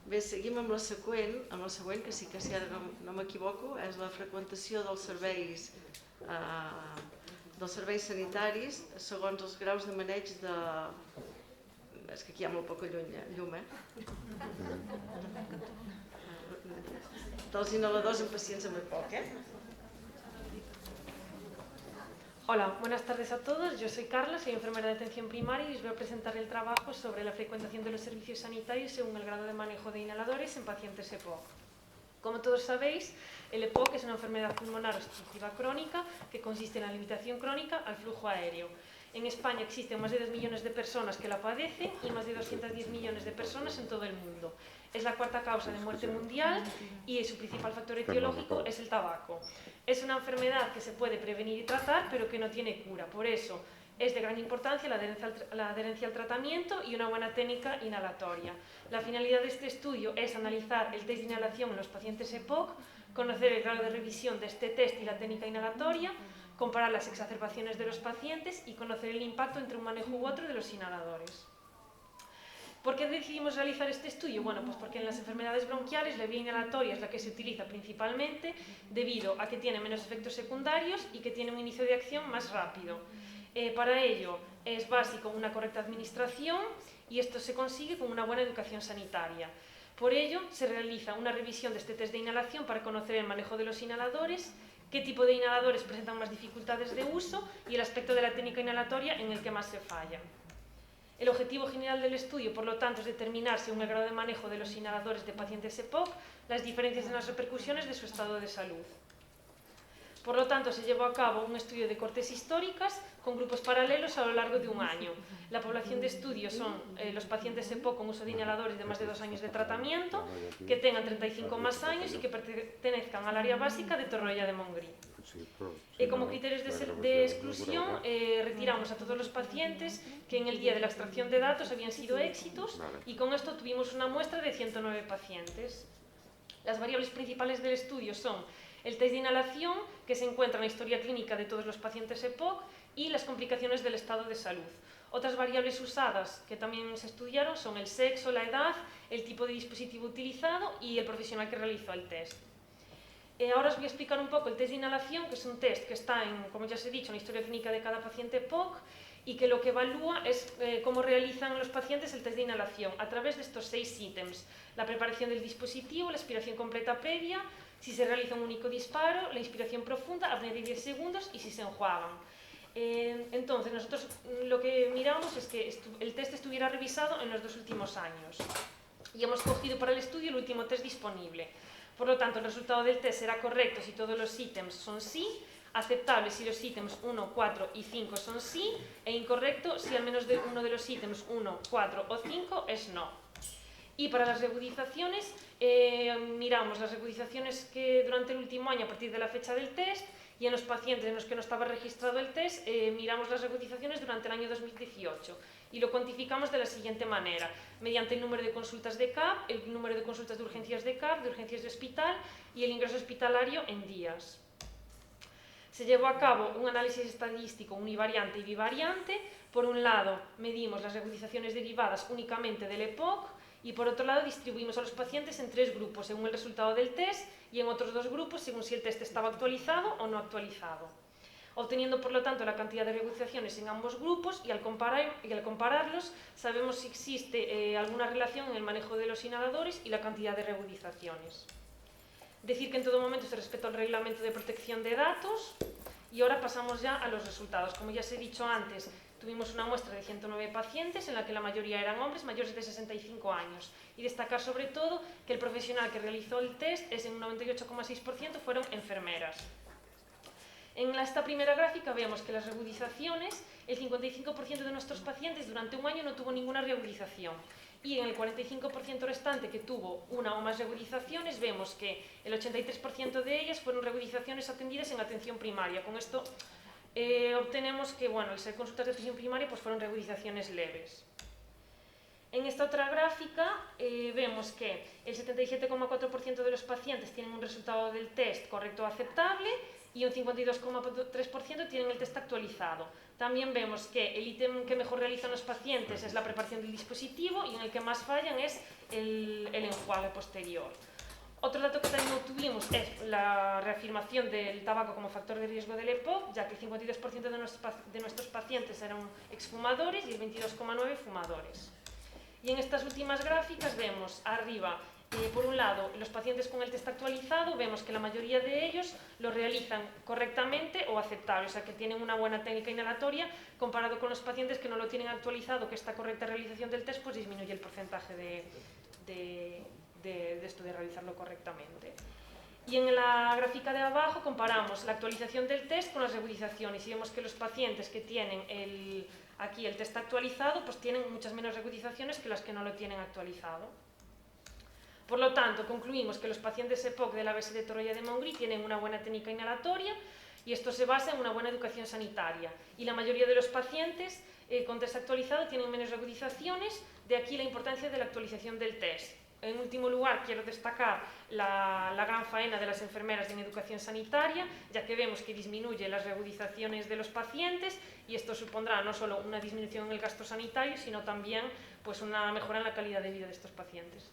Bé, seguim amb la següent, que sí que si ara no m'equivoco, és la freqüentació dels serveis sanitaris segons els graus de maneig de... És que aquí hi ha molt poca llum, dels inhaladors en pacients amb EPOC, Hola, buenas tardes a todos. Yo soy Carla, soy enfermera de atención primaria y os voy a presentar el trabajo sobre la frecuentación de los servicios sanitarios según el grado de manejo de inhaladores en pacientes EPOC. Como todos sabéis, el EPOC es una enfermedad pulmonar obstructiva crónica que consiste en la limitación crónica al flujo aéreo. En España existen más de 2 millones de personas que la padecen y más de 210 millones de personas en todo el mundo. Es la cuarta causa de muerte mundial y su principal factor etiológico es el tabaco. Es una enfermedad que se puede prevenir y tratar, pero que no tiene cura. Por eso es de gran importancia la adherencia al tratamiento y una buena técnica inhalatoria. La finalidad de este estudio es analizar el test de inhalación en los pacientes EPOC, conocer el grado de revisión de este test y la técnica inhalatoria, comparar las exacerbaciones de los pacientes y conocer el impacto entre un manejo u otro de los inhaladores. ¿Por qué decidimos realizar este estudio? Bueno, pues porque en las enfermedades bronquiales la vía inhalatoria es la que se utiliza principalmente debido a que tiene menos efectos secundarios y que tiene un inicio de acción más rápido. Para ello es básico una correcta administración y esto se consigue con una buena educación sanitaria. Por ello se realiza una revisión de este test de inhalación para conocer el manejo de los inhaladores, qué tipo de inhaladores presentan más dificultades de uso y el aspecto de la técnica inhalatoria en el que más se falla. El objetivo general del estudio, por lo tanto, es determinar, según el grado de manejo de los inhaladores de pacientes EPOC, las diferencias en las repercusiones de su estado de salud. Por lo tanto, se llevó a cabo un estudio de cortes históricas con grupos paralelos a lo largo de un año. La población de estudio son los pacientes EPOC con uso de inhaladores de más de 2 años de tratamiento, que tengan 35 más años y que pertenezcan al área básica de Torroella de Montgrí. Como criterios de exclusión, retiramos a todos los pacientes que en el día de la extracción de datos habían sido éxitos y con esto tuvimos una muestra de 109 pacientes. Las variables principales del estudio son el test de inhalación, que se encuentra en la historia clínica de todos los pacientes EPOC, y las complicaciones del estado de salud. Otras variables usadas que también se estudiaron son el sexo, la edad, el tipo de dispositivo utilizado y el profesional que realizó el test. Ahora os voy a explicar un poco el test de inhalación, que es un test que está, como ya os he dicho, en la historia clínica de cada paciente EPOC y que lo que evalúa es cómo realizan los pacientes el test de inhalación a través de estos 6 ítems: la preparación del dispositivo, la aspiración completa previa, si se realiza un único disparo, la inspiración profunda, apnea de 10 segundos y si se enjuagan. Entonces, nosotros lo que miramos es que el test estuviera revisado en los 2 últimos años y hemos cogido para el estudio el último test disponible. Por lo tanto, el resultado del test será correcto si todos los ítems son sí, aceptable si los ítems 1, 4 y 5 son sí, e incorrecto si al menos uno de los ítems 1, 4 o 5 es no. Y para las reagudizaciones, miramos las reagudizaciones que durante el último año a partir de la fecha del test, y en los pacientes en los que no estaba registrado el test, miramos las reagudizaciones durante el año 2018 y lo cuantificamos de la siguiente manera: mediante el número de consultas de CAP, el número de consultas de urgencias de CAP, de urgencias de hospital y el ingreso hospitalario en días. Se llevó a cabo un análisis estadístico univariante y bivariante. Por un lado, medimos las reagudizaciones derivadas únicamente del EPOC y por otro lado distribuimos a los pacientes en 3 grupos según el resultado del test y en otros 2 grupos según si el test estaba actualizado o no actualizado, obteniendo por lo tanto la cantidad de reagudizaciones en ambos grupos, y al compararlos sabemos si existe alguna relación en el manejo de los inhaladores y la cantidad de reagudizaciones. Decir que en todo momento se respetó el reglamento de protección de datos. Y ahora pasamos ya a los resultados. Como ya os he dicho antes, tuvimos una muestra de 109 pacientes en la que la mayoría eran hombres mayores de 65 años. Y destacar sobre todo que el profesional que realizó el test en un 98,6% fueron enfermeras. En esta primera gráfica vemos que las reagudizaciones, el 55% de nuestros pacientes durante un año no tuvo ninguna reagudización. Y en el 45% restante que tuvo una o más reagudizaciones, vemos que el 83% de ellas fueron reagudizaciones atendidas en atención primaria. Con esto obtenemos que, bueno, al ser consultas de atención primaria, pues fueron reagudizaciones leves. En esta otra gráfica vemos que el 77,4% de los pacientes tienen un resultado del test correcto o aceptable y un 52,3% tienen el test actualizado. También vemos que el ítem que mejor realizan los pacientes es la preparación del dispositivo y en el que más fallan es el enjuague posterior. Otro dato que también obtuvimos es la reafirmación del tabaco como factor de riesgo del EPOC, ya que el 52% de nuestros pacientes eran exfumadores y el 22,9% fumadores. Y en estas últimas gráficas vemos arriba, por un lado, los pacientes con el test actualizado, vemos que la mayoría de ellos lo realizan correctamente o aceptable, o sea que tienen una buena técnica inhalatoria, comparado con los pacientes que no lo tienen actualizado, que esta correcta realización del test pues disminuye el porcentaje de esto de realizarlo correctamente. Y en la gráfica de abajo comparamos la actualización del test con las reagudizaciones y vemos que los pacientes que tienen aquí el test actualizado pues tienen muchas menos reagudizaciones que los que no lo tienen actualizado. Por lo tanto, concluimos que los pacientes EPOC de la ABS de Torroella de Montgrí tienen una buena técnica inhalatoria y esto se basa en una buena educación sanitaria. Y la mayoría de los pacientes con test actualizado tienen menos reagudizaciones, de aquí la importancia de la actualización del test. En último lugar, quiero destacar la gran faena de las enfermeras en educación sanitaria, ya que vemos que disminuye las reagudizaciones de los pacientes y esto supondrá no solo una disminución en el gasto sanitario, sino también pues, una mejora en la calidad de vida de estos pacientes.